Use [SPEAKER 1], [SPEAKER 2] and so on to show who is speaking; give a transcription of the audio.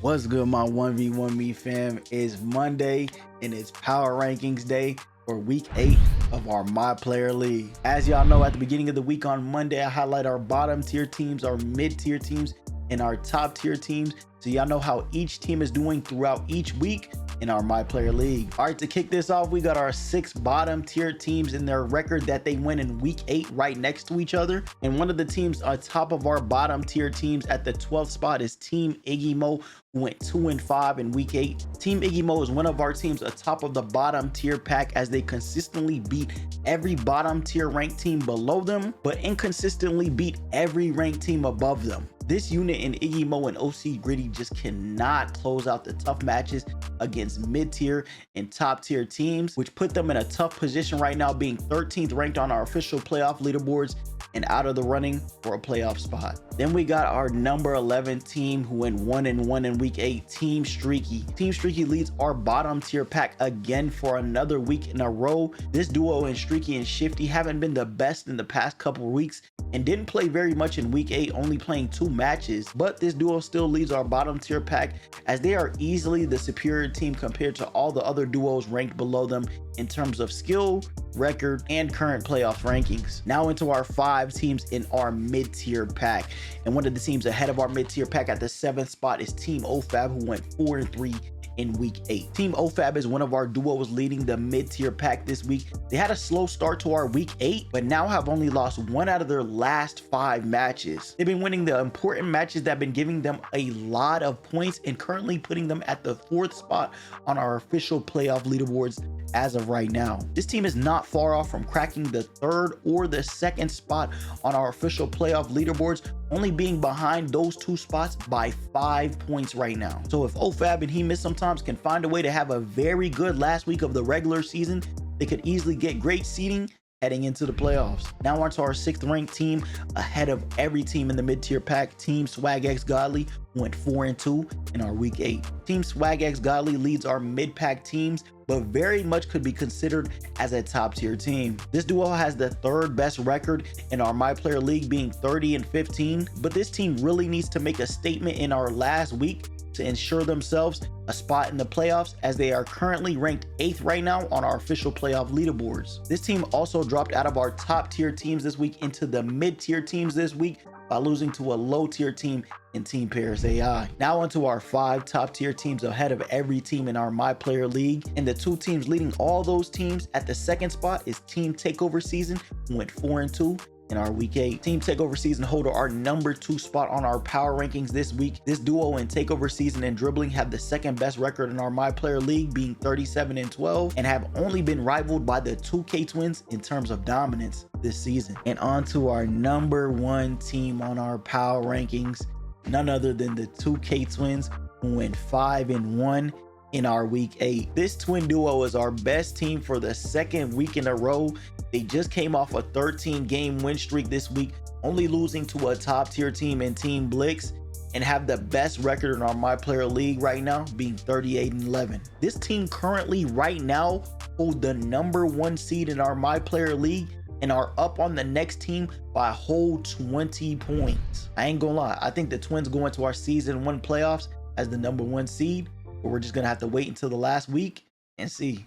[SPEAKER 1] What's good, my 1v1 me fam? It's Monday and it's Power Rankings Day for week 8 of our My Player League. As y'all know, at the beginning of the week on Monday, I highlight our bottom tier teams, our mid tier teams, and our top tier teams, so y'all know how each team is doing throughout each week in our My Player League. All right, to kick this off, we got our 6 bottom tier teams in their record that they win in week 8 right next to each other. And one of the teams on top of our bottom tier teams at the 12th spot is Team Iggy Mo, who went 2-5 in week 8. Team Iggy Mo is one of our teams atop of the bottom tier pack, as they consistently beat every bottom tier ranked team below them, but inconsistently beat every ranked team above them. This unit in Iggy Mo and OC Gritty just cannot close out the tough matches against mid-tier and top-tier teams, which put them in a tough position right now, being 13th ranked on our official playoff leaderboards and out of the running for a playoff spot. Then we got our number 11 team, who went 1-1 in week 8, Team Streaky. Team Streaky leads our bottom tier pack again for another week in a row. This duo in Streaky and Shifty haven't been the best in the past couple weeks and didn't play very much in week 8, only playing 2 matches, but this duo still leads our bottom tier pack, as they are easily the superior team compared to all the other duos ranked below them in terms of skill, record, and current playoff rankings. Now into our 5 teams in our mid-tier pack, and one of the teams ahead of our mid-tier pack at the 7th spot is Team OFAB, who went 4-3 in week 8. Team OFAB is one of our duos leading the mid-tier pack this week. They had a slow start to our week 8, but now have only lost 1 out of their last 5 matches. They've been winning the important matches that have been giving them a lot of points and currently putting them at the 4th spot on our official playoff leaderboards as of right now. This team is not far off from cracking the 3rd or the 2nd spot on our official playoff leaderboards, only being behind those 2 spots by 5 points right now. So if OFAB and He Miss Sometimes can find a way to have a very good last week of the regular season, they could easily get great seeding heading into the playoffs. Now on to our 6th ranked team, ahead of every team in the mid-tier pack, Team Swag X Godly, went 4-2 in our week 8. Team Swag X Godly leads our mid-pack teams, but very much could be considered as a top tier team. This duo has the 3rd best record in our My Player League, being 30-15, but this team really needs to make a statement in our last week to ensure themselves a spot in the playoffs, as they are currently ranked 8th right now on our official playoff leaderboards. This team also dropped out of our top tier teams this week into the mid tier teams this week by losing to a low tier team in Team Paris AI. Now onto our 5 top tier teams ahead of every team in our My Player League, and the 2 teams leading all those teams at the 2nd spot is Team Takeover Season, who went 4-2 in our week 8. Team Takeover Season hold our number 2 spot on our power rankings this week. This duo in Takeover Season and dribbling have the 2nd best record in our My Player League, being 37-12, and have only been rivaled by the 2K Twins in terms of dominance this season. And on to our number 1 team on our power rankings, none other than the 2K Twins, who went 5-1 in our week 8. This twin duo is our best team for the 2nd week in a row. They just came off a 13-game win streak this week, only losing to a top tier team in Team Blix, and have the best record in our My Player League right now, being 38-11. This team currently right now hold the number 1 seed in our My Player League and are up on the next team by a whole 20 points. I ain't gonna lie, I think the Twins go into our season 1 playoffs as the number 1 seed, but we're just gonna have to wait until the last week and see.